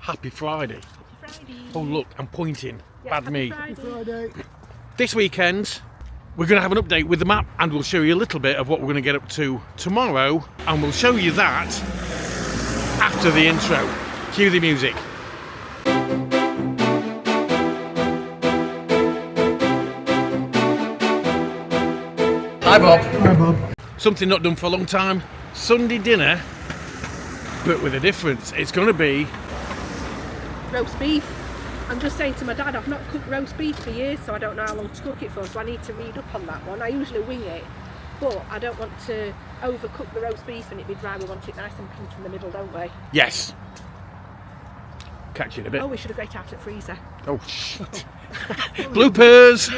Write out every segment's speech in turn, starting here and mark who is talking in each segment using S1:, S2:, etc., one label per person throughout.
S1: Happy Friday.
S2: Friday.
S1: Oh look, I'm pointing.
S2: Yeah,
S1: Bad me.
S2: Friday.
S1: This weekend, we're going to have an update with the map and we'll show you a little bit of what we're going to get up to tomorrow, and we'll show you that after the intro. Cue the music. Hi Bob.
S3: Hi Bob.
S1: Something not done for a long time. Sunday dinner, but with a difference. It's going to be
S2: Roast beef. I'm just saying to my dad, I've not cooked roast beef for years, so I don't know how long to cook it for, so I need to read up on that one. I usually wing it, but I don't want to overcook the roast beef and it be dry. We want it nice and pink in the middle, don't we?
S1: yes. Catch you in a bit.
S2: Oh, we should have got it out at freezer.
S1: Oh shit. Bloopers.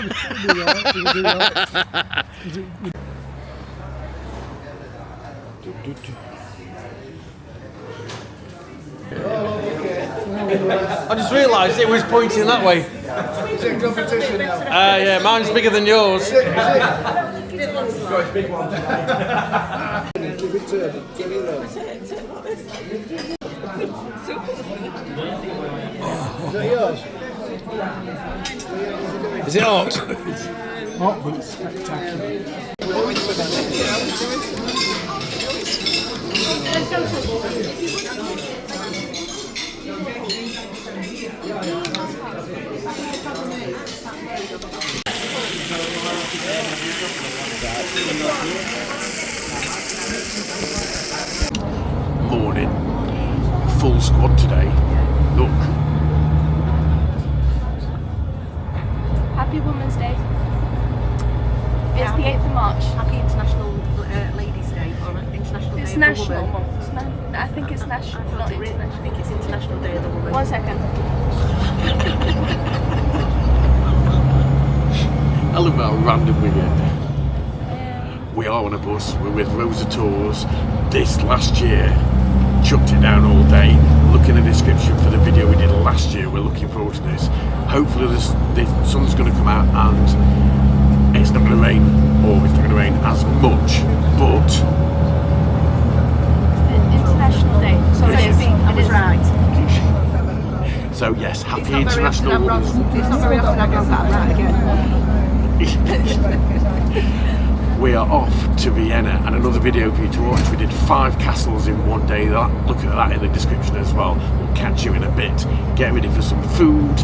S1: I just realised it was pointing that way.
S3: Is it a competition now?
S1: Yeah, mine's bigger than yours.
S3: Give it to him. Give it to him. Is that yours?
S1: Is it hot?
S3: Hot, but it's spectacular.
S1: Morning. Full squad today. Look.
S4: Happy Women's Day. It's the 8th of March.
S2: Happy International Ladies' Day, or International
S4: It's
S2: Day
S4: national.
S2: of the Woman.
S4: I think it's national, not
S2: I
S4: international.
S2: think it's International Day of the Woman.
S4: 1 second.
S1: I love how random we get. We are on a bus. We're with Rosa Tours. This last year, chucked it down all day. Look in the description for the video we did last year. We're looking forward to this. Hopefully the sun's going to come out and it's not going to rain, or it's not going to rain as much, but
S4: International Day. So
S2: It is. I was right.
S1: so yes, happy
S2: It's not very often
S1: International
S2: I'm wrong.
S1: Women's.
S2: It's not very often I go that right again.
S1: We are off to Vienna, and another video for you to watch. We did 5 castles in one day. Look at that in the description as well. We'll catch you in a bit. Get ready for some food,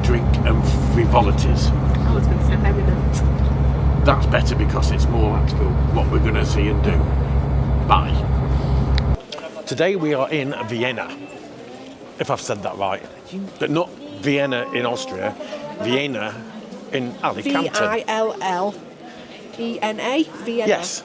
S1: drink and frivolities.
S2: I was going to say merriment.
S1: That's better because it's more actual what we're going to see and do. Bye. Today we are in Vienna, if I've said that right. But not Vienna in Austria, Vienna in Alicante.
S2: Villena. Vienna.
S1: Yes.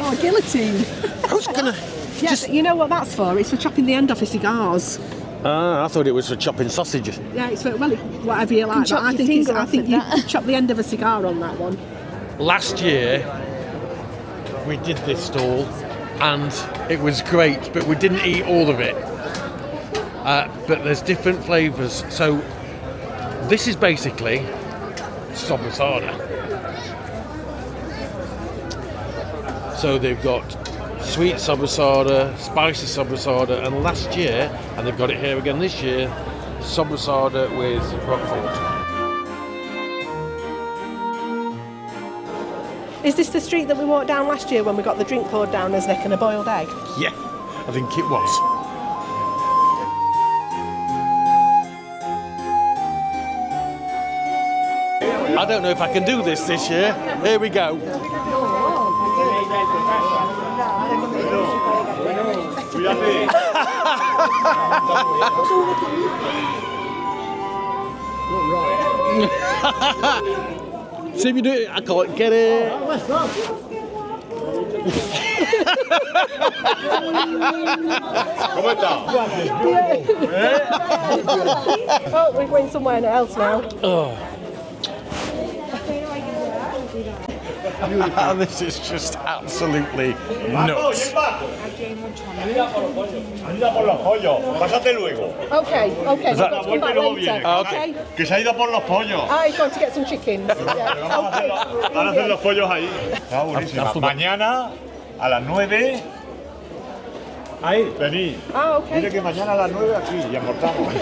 S2: Oh, guillotine.
S1: Who's gonna?
S2: Yes, you know what that's for? It's for chopping the end off of cigars.
S1: I thought it was for chopping sausages.
S2: Yeah, it's for, well, whatever you like.
S4: chop
S2: But I
S4: your
S2: think
S4: finger
S2: I
S4: off
S2: think
S4: with
S2: you
S4: that.
S2: could chop the end of a cigar on that one.
S1: Last year we did this stall and it was great, but we didn't eat all of it. But there's different flavours. So this is basically sobrasada. So they've got sweet sobrasada, spicy sobrasada, and last year, and they've got it here again this year, sobrasada with Roquefort.
S2: Is this the street that we walked down last year when we got the drink poured down his neck and a boiled egg?
S1: Yeah, I think it was. I don't know if I can do this year. Here we go. See if you do it. I can't get it.
S2: Oh, we're going somewhere else now.
S1: Oh. This is just absolutely nuts.
S2: Okay, okay. We've got to come back later.
S1: Okay.
S5: Que se ha ido por los pollos.
S2: Ah, he's going to get some chicken. Yeah.
S5: Van a hacer los pollos ahí. Está buenísima. Mañana a las 9. Ahí, vení.
S2: Ah, okay.
S5: Dile que mañana a las 9 aquí y almorzamos.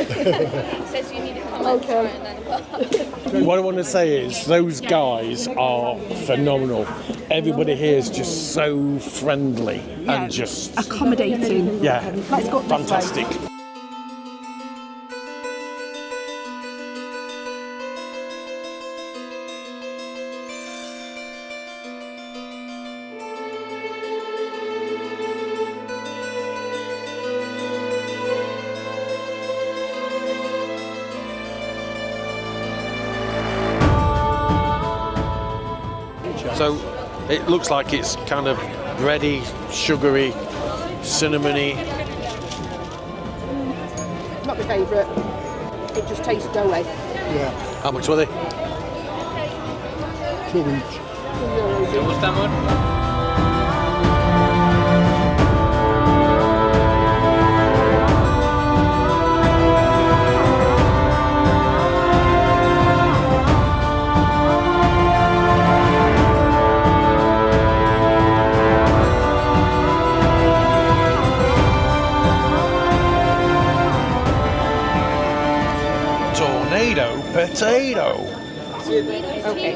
S4: Says you need to come and
S2: Okay.
S1: What I want to say is those guys are phenomenal. Everybody here is just so friendly and just
S2: accommodating.
S1: yeah,
S2: Let's go this way.
S1: fantastic. So it looks like it's kind of bready, sugary, cinnamony.
S2: Not my favourite. It just tastes doughy.
S3: Yeah,
S1: How much were they?
S3: 2 each.
S6: ¿Te gusta, amor?
S1: Tornado potato.
S4: Okay.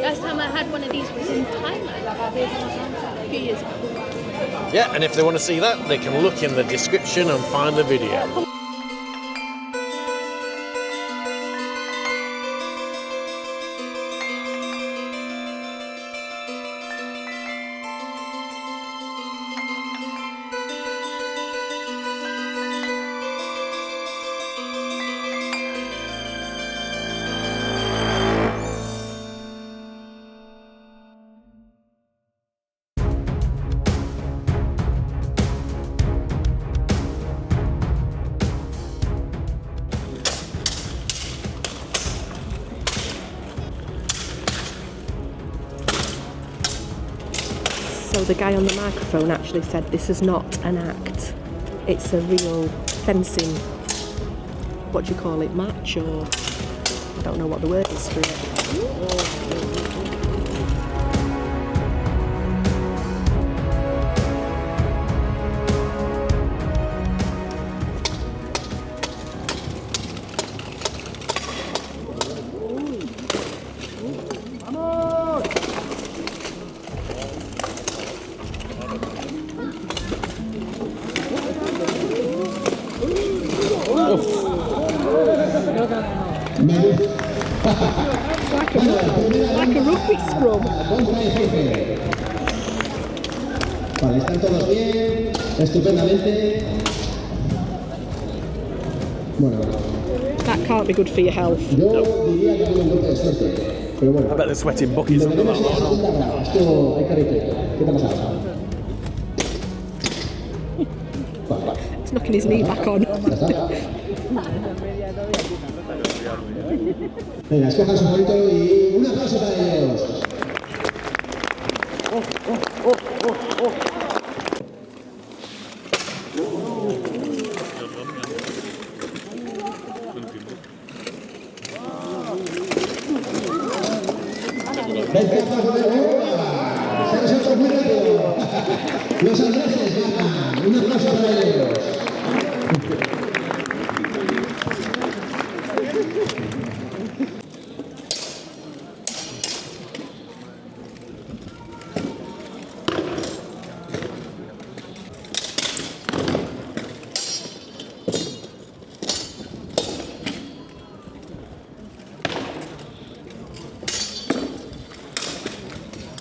S4: Last time I had one of these was in Thailand a few years ago.
S1: Yeah, and if they want to see that, they can look in the description and find the video.
S2: So the guy on the microphone actually said this is not an act. It's a real fencing, what do you call it, match, or I don't know what the word is for it. Like a rugby scrum.
S7: Vale, están todos bien, estupendamente. Bueno,
S2: That can't be good for your health.
S7: yo diría que tuve un golpe de suerte, pero bueno.
S1: I bet they're sweating buckets
S7: Lo
S1: under
S7: menos
S1: that
S7: es la
S1: lot.
S7: segunda ronda. Esto hay que repetir. ¿Qué te ha pasado? Vale,
S2: He's knocking his knee back on.
S7: ya está. Venga, escojan su momento y un aplauso para ellos. Se resuelto muy rápido. Los andreses ganan. Un aplauso para ellos.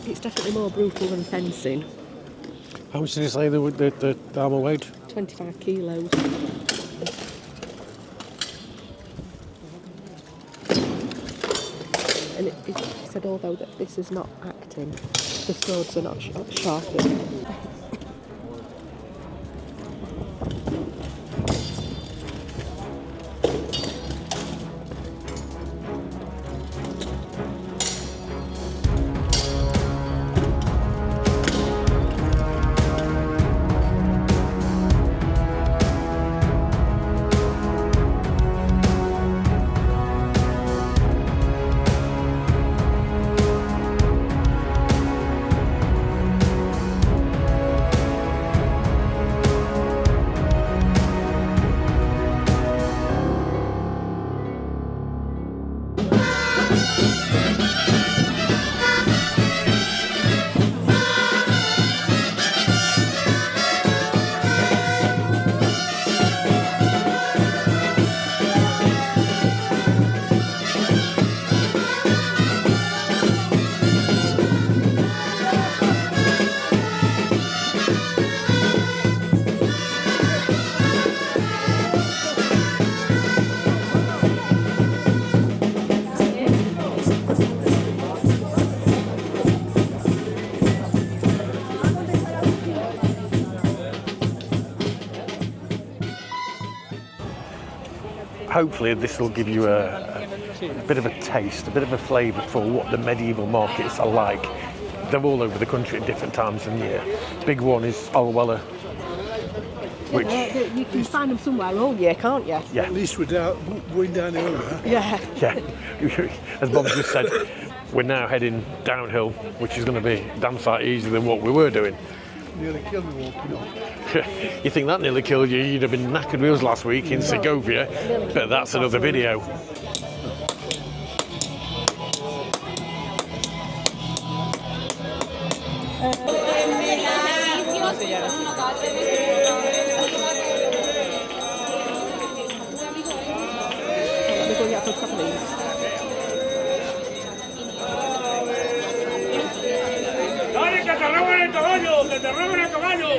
S2: It's definitely more brutal than fencing.
S1: How much did you say the armour weighed?
S2: 25 kilos. And it said, although that this is not acting, the swords are not sharpened.
S1: Hopefully this will give you a bit of a taste, a bit of a flavour for what the medieval markets are like. They're all over the country at different times of the year. Big one is Orwella, which...
S2: You can find them somewhere all year, can't you?
S1: Yeah.
S3: At least we're going down the river.
S2: Yeah.
S1: Yeah. As Bob just said, we're now heading downhill, which is going to be damn sight easier than what we were doing.
S3: Nearly killed me walking up.
S1: You think that nearly killed you? You'd have been knackered wheels last week in Segovia, but that's another video.
S2: We're going out for a couple of these.
S5: ¡Dale, que te roban el caballo! ¡Que te roban el caballo!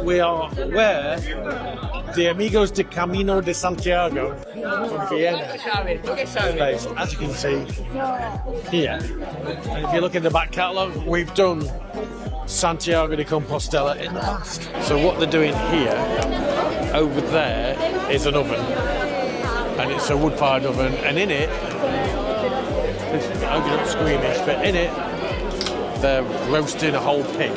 S1: We are where the Amigos de Camino de Santiago from Villena is based, as you can see here. And if you look in the back catalogue, we've done Santiago de Compostela in the past. So what they're doing here, over there, is an oven. And it's a wood-fired oven, and in it, I hope you're not squeamish, but in it, they're roasting a whole pig.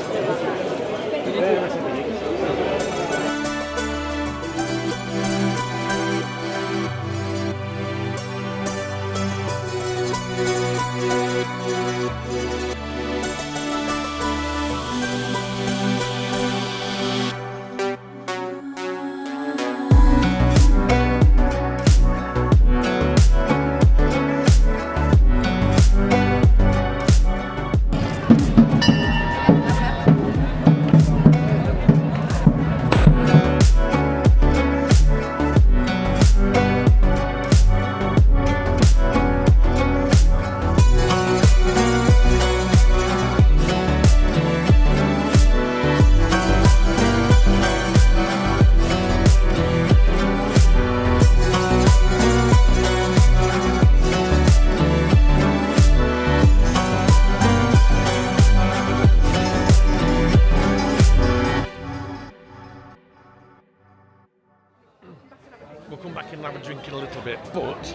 S1: We'll come back and have a drink in a little bit, but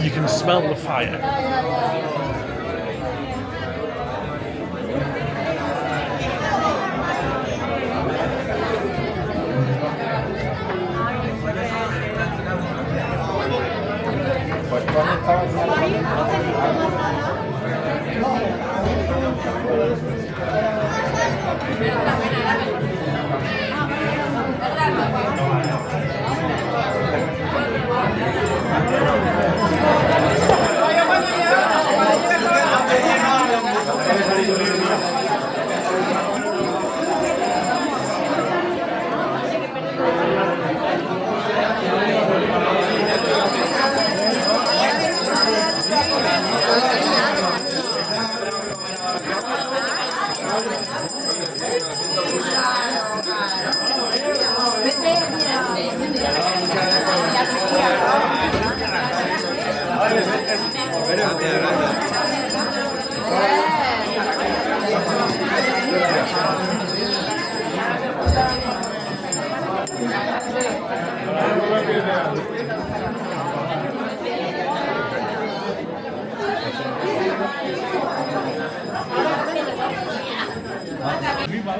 S1: you can smell the fire.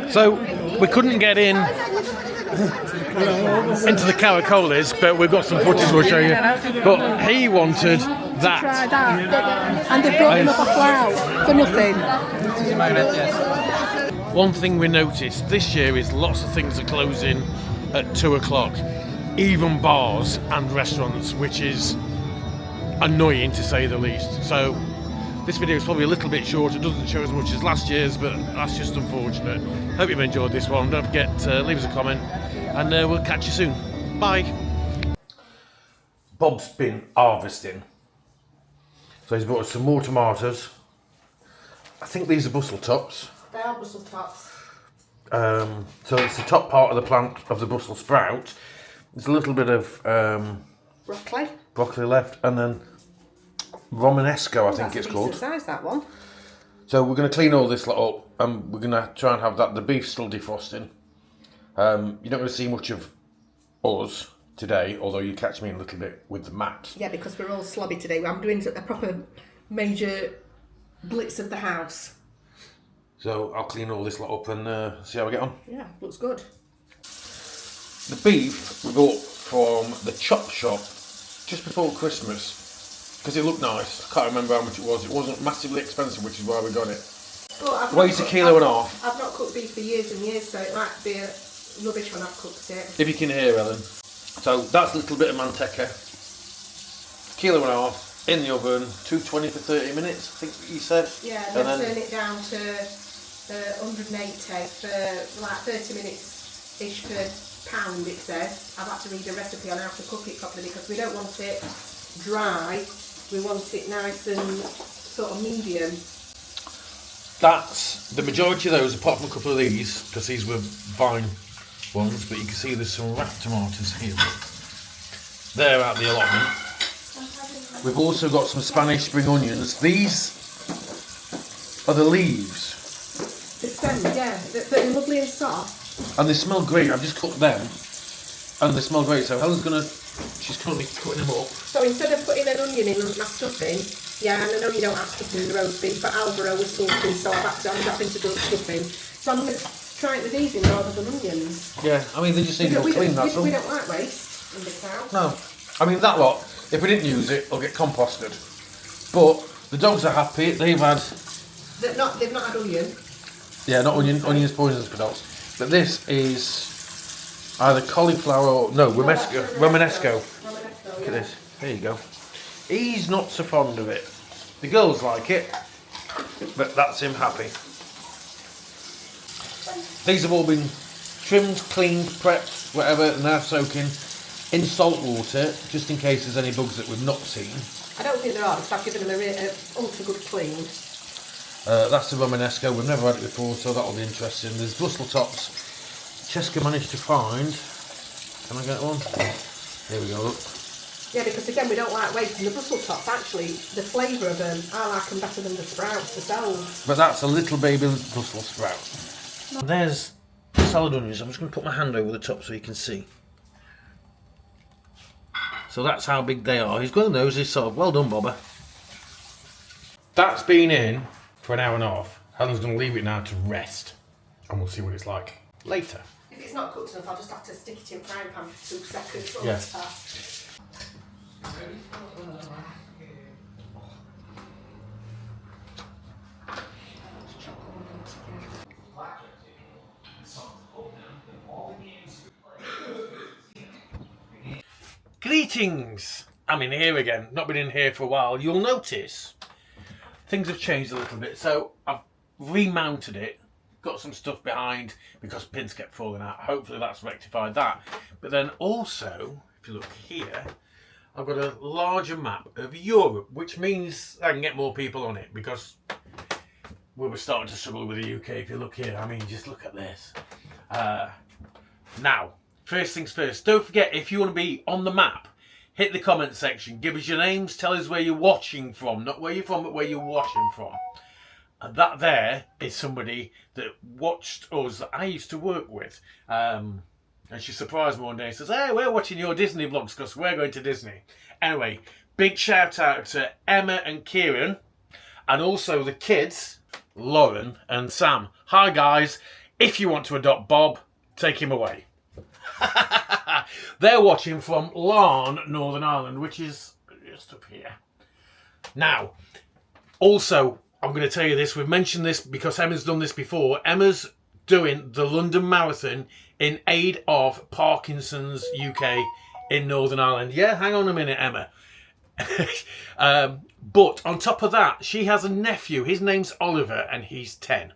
S1: So we couldn't get in into the caracoles, but we've got some footage we'll show you. But he wanted that.
S2: Try that. And they brought him a bottle out for nothing.
S1: One thing we noticed this year is lots of things are closing at 2 o'clock, even bars and restaurants, which is annoying to say the least. So this video is probably a little bit short. It doesn't show as much as last year's, but that's just unfortunate. Hope you've enjoyed this one. Don't forget to leave us a comment, and we'll catch you soon. Bye. Bob's been harvesting, so he's brought us some more tomatoes. I think these are Brussels tops.
S2: They are Brussels tops.
S1: So it's the top part of the plant of the Brussels sprout. There's a little bit of broccoli left, and then Romanesco, I think it's called.
S2: Size, that one.
S1: So we're going to clean all this lot up, and we're going to try and have that. The beef's still defrosting. You're not going to see much of us today, although you catch me a little bit with the mat.
S2: Yeah, because we're all slobby today. I'm doing a proper major blitz of the house.
S1: So I'll clean all this lot up and see how we get on.
S2: Yeah, looks good.
S1: The beef we bought from the chop shop just before Christmas because it looked nice. I can't remember how much it was. It wasn't massively expensive, which is why we got it. Weighs 1.5 kilos.
S2: I've not cooked beef for years and years, so it might be rubbish when I've cooked it.
S1: If you can hear, Ellen. So that's a little bit of manteca. 1.5 kilos in the oven, 220 for 30 minutes, I think you said.
S2: Yeah, and then turn it down to 180 for like 30 minutes-ish per pound, it says. I've had to read a recipe on how to cook it properly because we don't want it dry, we want it nice and sort of medium.
S1: That's the majority of those, apart from a couple of these, because these were vine ones, but you can see there's some wrapped tomatoes here. They're at the allotment. We've also got some Spanish spring onions. These are the leaves.
S2: The stems, yeah, they're lovely and soft.
S1: And they smell great. I've just cooked them, and they smell great. So Helen's she's currently cutting them up.
S2: So instead of putting an onion in my stuffing, yeah, and I know you don't have stuffing in the roast beef, but Alvaro was salting, so I'm having to do stuffing. So I'm going to try it with these in rather than onions.
S1: Yeah, I mean, they just need to be clean, that's all.
S2: We don't like waste in this house.
S1: No. I mean, that lot, if we didn't use it, it'll get composted. But the dogs are happy. They've not
S2: had onion.
S1: Yeah, not onion. Onion's poisonous for dogs. But this is either cauliflower or no, Romanesco. Look at this. There you go. He's not so fond of it. The girls like it, but that's him happy. These have all been trimmed, cleaned, prepped, whatever, and now soaking in salt water, just in case there's any bugs that we've not seen.
S2: I don't think there are, because I've given them an ultra good clean.
S1: That's the Romanesco. We've never had it before, so that'll be interesting. There's Brussels tops. Cheska managed to find. Can I get one? Here we go.
S2: Yeah, because again, we don't like waste. And the Brussels tops, actually, the flavour of them, I like them better than the sprouts themselves.
S1: But that's a little baby Brussels sprout. There's the salad onions. I'm just going to put my hand over the top so you can see. So that's how big they are. He's got a nose. He's sort of, well done, Bobber. That's been in for 1.5 hours. Helen's going to leave it now to rest, and we'll see what it's like later.
S2: If it's not cooked enough, I'll just have to stick it in frying pan for 2 seconds.
S1: Yeah. Greetings! I'm in here again. Not been in here for a while. You'll notice things have changed a little bit. So I've remounted it, got some stuff behind because pins kept falling out. Hopefully that's rectified that. But then also, if you look here, I've got a larger map of Europe, which means I can get more people on it because we were starting to struggle with the UK. If you look here, I mean, just look at this. Now, first things first, don't forget, if you want to be on the map, hit the comment section, give us your names, tell us where you're watching from, not where you're from, but where you're watching from. And that there is somebody that watched us that I used to work with. And she surprised me one day and says, hey, we're watching your Disney vlogs because we're going to Disney. Anyway, big shout out to Emma and Kieran, and also the kids, Lauren and Sam. Hi guys, if you want to adopt Bob, take him away. They're watching from Larne, Northern Ireland, which is just up here. Now, also, I'm going to tell you this. We've mentioned this because Emma's done this before. Emma's doing the London Marathon in aid of Parkinson's UK in Northern Ireland. Yeah, hang on a minute, Emma. But on top of that, she has a nephew. His name's Oliver and he's 10.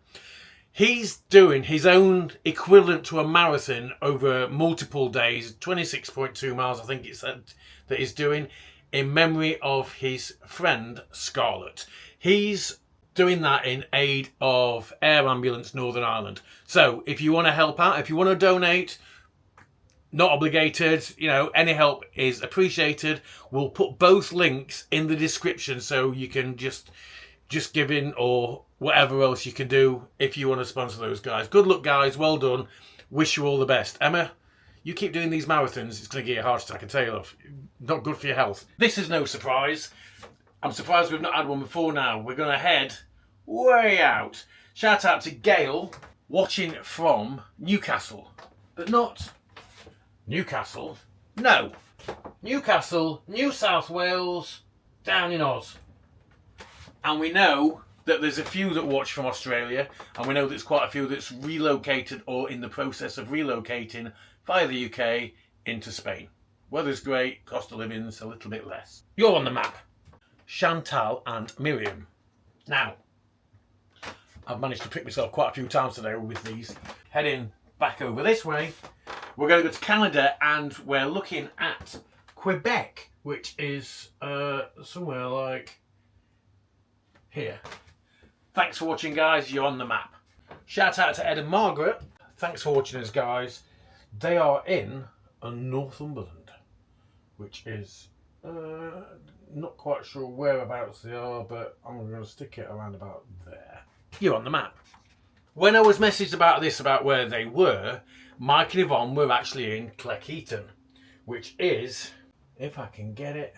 S1: He's doing his own equivalent to a marathon over multiple days, 26.2 miles, I think it said, that he's doing in memory of his friend Scarlett. He's doing that in aid of Air Ambulance Northern Ireland. So if you want to help out, if you want to donate, not obligated, you know, any help is appreciated. We'll put both links in the description so you can just give in or whatever else you can do if you want to sponsor those guys. Good luck, guys. Well done. Wish you all the best. Emma, you keep doing these marathons, it's going to get you a heart attack, I can tell you, love. Not good for your health. This is no surprise. I'm surprised we've not had one before now. We're going to head way out. Shout out to Gail, watching from Newcastle. But not Newcastle. No. Newcastle, New South Wales, down in Oz. And we know that there's a few that watch from Australia, and we know there's quite a few that's relocated or in the process of relocating via the UK into Spain. Weather's great, cost of living's a little bit less. You're on the map. Chantal and Miriam. Now, I've managed to pick myself quite a few times today with these. Heading back over this way, we're going to go to Canada, and we're looking at Quebec, which is somewhere like here. Thanks for watching, guys. You're on the map. Shout out to Ed and Margaret. Thanks for watching us, guys. They are in Northumberland, which is not quite sure whereabouts they are, but I'm going to stick it around about there. You're on the map. When I was messaged about this, about where they were, Mike and Yvonne were actually in Cleckheaton, which is, if I can get it,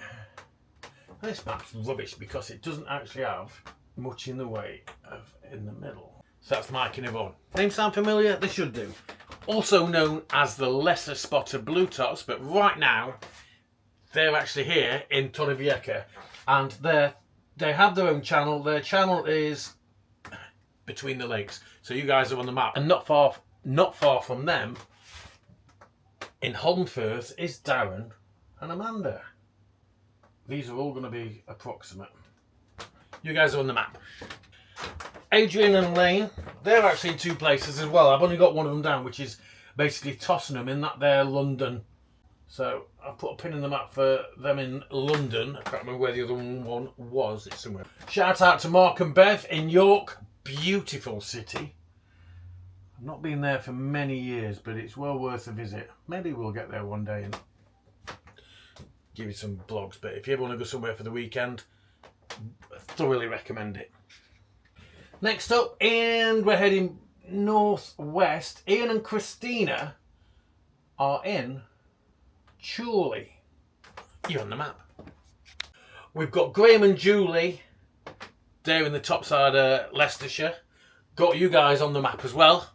S1: this map's rubbish because it doesn't actually have much in the way of in the middle. So that's Mike and Yvonne. Names sound familiar? They should do. Also known as the lesser spot of blue tops, but right now they're actually here in Torrevieja, and they have their own channel. Their channel is between the lakes, so you guys are on the map. And not far from them, in Holmfirth, is Darren and Amanda. These are all going to be approximate. You guys are on the map. Adrian and Lane, they're actually in two places as well. I've only got one of them down, which is basically Tottenham in that there London. So I'll put a pin in the map for them in London. I can't remember where the other one was. It's somewhere. Shout out to Mark and Bev in York. Beautiful city. I've not been there for many years, but it's well worth a visit. Maybe we'll get there one day and give you some blogs. But if you ever want to go somewhere for the weekend, I thoroughly recommend it. Next up, and we're heading northwest. Ian and Christina are in Chorley. You're on the map. We've got Graham and Julie there in the top side of Leicestershire. Got you guys on the map as well.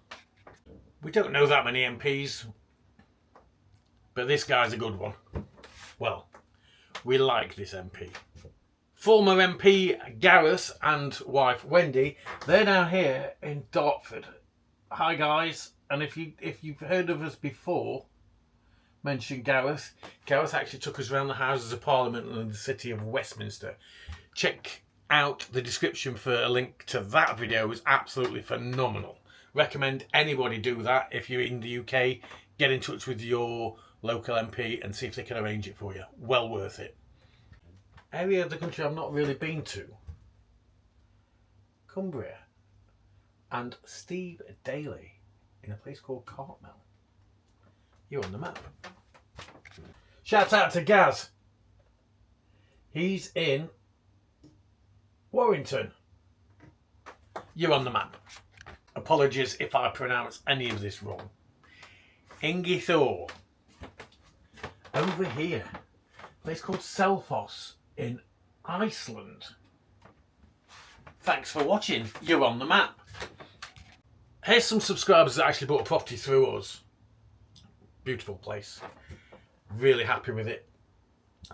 S1: We don't know that many MPs, but this guy's a good one. Well, we like this MP. Former MP Gareth and wife Wendy, they're down here in Dartford. Hi guys, and if you've heard of us before, mention Gareth. Gareth actually took us around the Houses of Parliament in the city of Westminster. Check out the description for a link to that video. Is absolutely phenomenal. Recommend anybody do that. If you're in the UK, get in touch with your local MP and see if they can arrange it for you. Well worth it. Area of the country I've not really been to, Cumbria, and Steve Daly in a place called Cartmel. You're on the map. Shout out to Gaz. He's in Warrington. You're on the map. Apologies if I pronounce any of this wrong. Ingi Thor. Over here, a place called Selfoss in Iceland. Thanks for watching. You're on the map. Here's some subscribers that actually bought a property through us. Beautiful place. Really happy with it.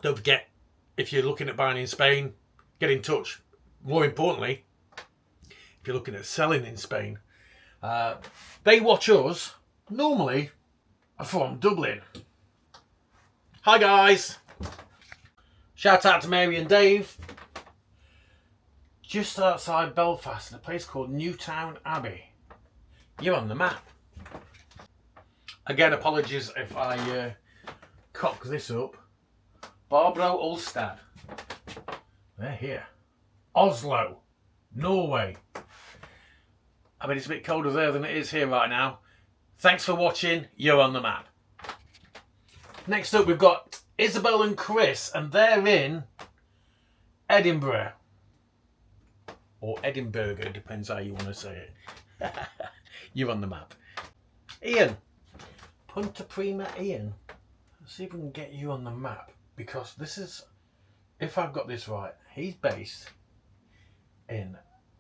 S1: Don't forget, if you're looking at buying in Spain, get in touch. More importantly, if you're looking at selling in Spain, they watch us normally from Dublin. Hi guys. Shout out to Mary and Dave. Just outside Belfast in a place called Newtown Abbey. You're on the map. Again, apologies if I cock this up. Barbro Ulstad. They're here. Oslo, Norway. I mean, it's a bit colder there than it is here right now. Thanks for watching. You're on the map. Next up, we've got Isabel and Chris, and they're in Edinburgh. Or Edinburgh, depends how you want to say it. You're on the map. Ian. Punta Prima Ian. Let's see if we can get you on the map. Because this is, if I've got this right, he's based in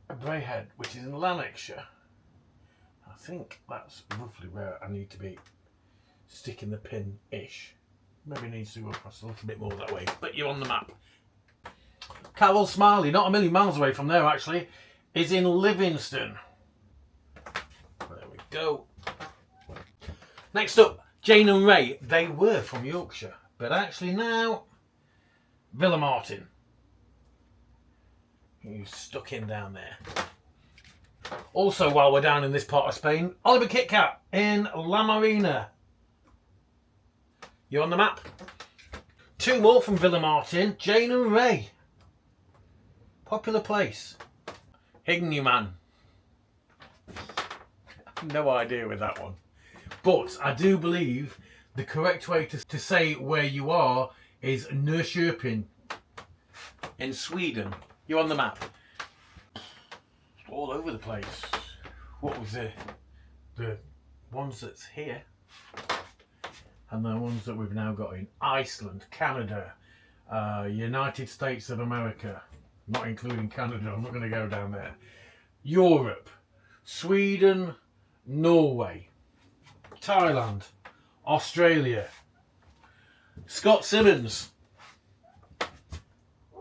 S1: Braehead, which is in Lanarkshire. I think that's roughly where I need to be sticking the pin-ish. Maybe needs to go across a little bit more that way. But you're on the map. Carol Smiley, not a million miles away from there actually, is in Livingston. There we go. Next up, Jane and Ray. They were from Yorkshire, but actually now Villa Martin. He's stuck in down there. Also, while we're down in this part of Spain, Oliver Kitcat in La Marina. You're on the map. Two more from Villa Martin, Jane and Ray. Popular place. Hignuman. No idea with that one. But I do believe the correct way to say where you are is Norrköping in Sweden. You're on the map. All over the place. What was the ones that's here? And the ones that we've now got in Iceland, Canada, United States of America, not including Canada, I'm not going to go down there. Europe, Sweden, Norway, Thailand, Australia, Scott Simmons,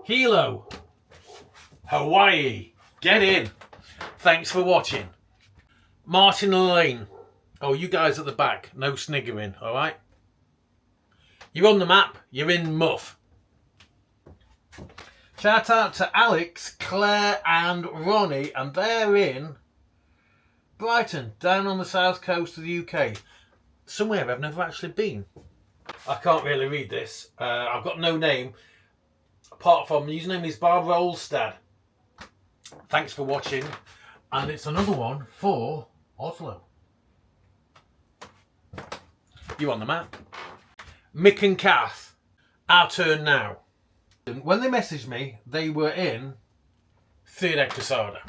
S1: Hilo, Hawaii. Get in. Thanks for watching. Martin Lane. Oh, you guys at the back, no sniggering, all right? You're on the map. You're in Muff. Shout out to Alex, Claire and Ronnie, and they're in Brighton, down on the south coast of the UK. Somewhere I've never actually been. I can't really read this. I've got no name, apart from, the username is Barbara Olstad. Thanks for watching, and it's another one for Oslo. You're on the map. Mick and Kath, our turn now. When they messaged me, they were in Theodec Posada.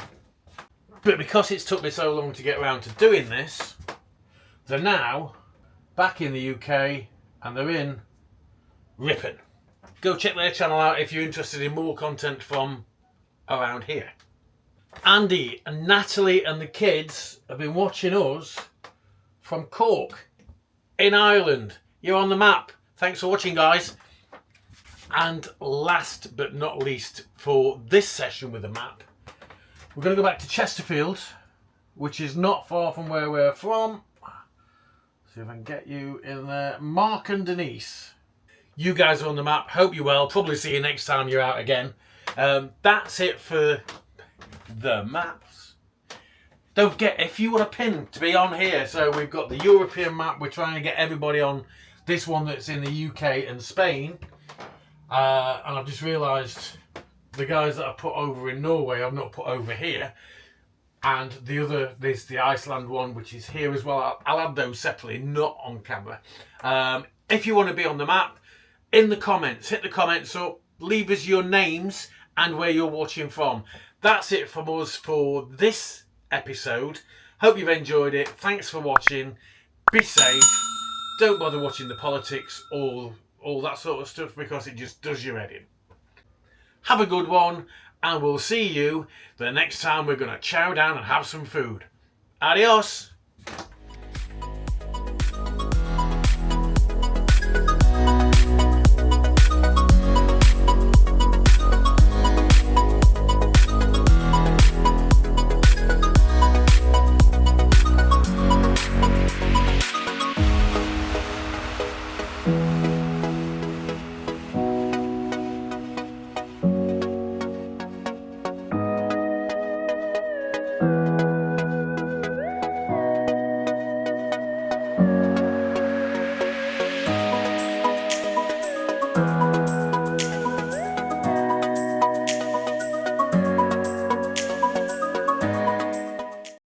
S1: But because it's took me so long to get around to doing this, they're now back in the UK and they're in Ripon. Go check their channel out if you're interested in more content from around here. Andy and Natalie and the kids have been watching us from Cork in Ireland. You're on the map. Thanks for watching, guys. And last but not least for this session with the map, we're going to go back to Chesterfield, which is not far from where we're from. See if I can get you in there. Mark and Denise. You guys are on the map. Hope you're well. Probably see you next time you're out again. That's it for the maps. Don't forget, if you want a pin to be on here, so we've got the European map. We're trying to get everybody on this one that's in the UK and Spain. And I've just realised the guys that I put over in Norway I've not put over here. And the other, there's the Iceland one, which is here as well. I'll add those separately, not on camera. If you want to be on the map, in the comments, hit the comments up, leave us your names and where you're watching from. That's it from us for this episode. Hope you've enjoyed it. Thanks for watching. Be safe. Don't bother watching the politics or all that sort of stuff because it just does your head in. Have a good one, and we'll see you the next time we're going to chow down and have some food. Adios!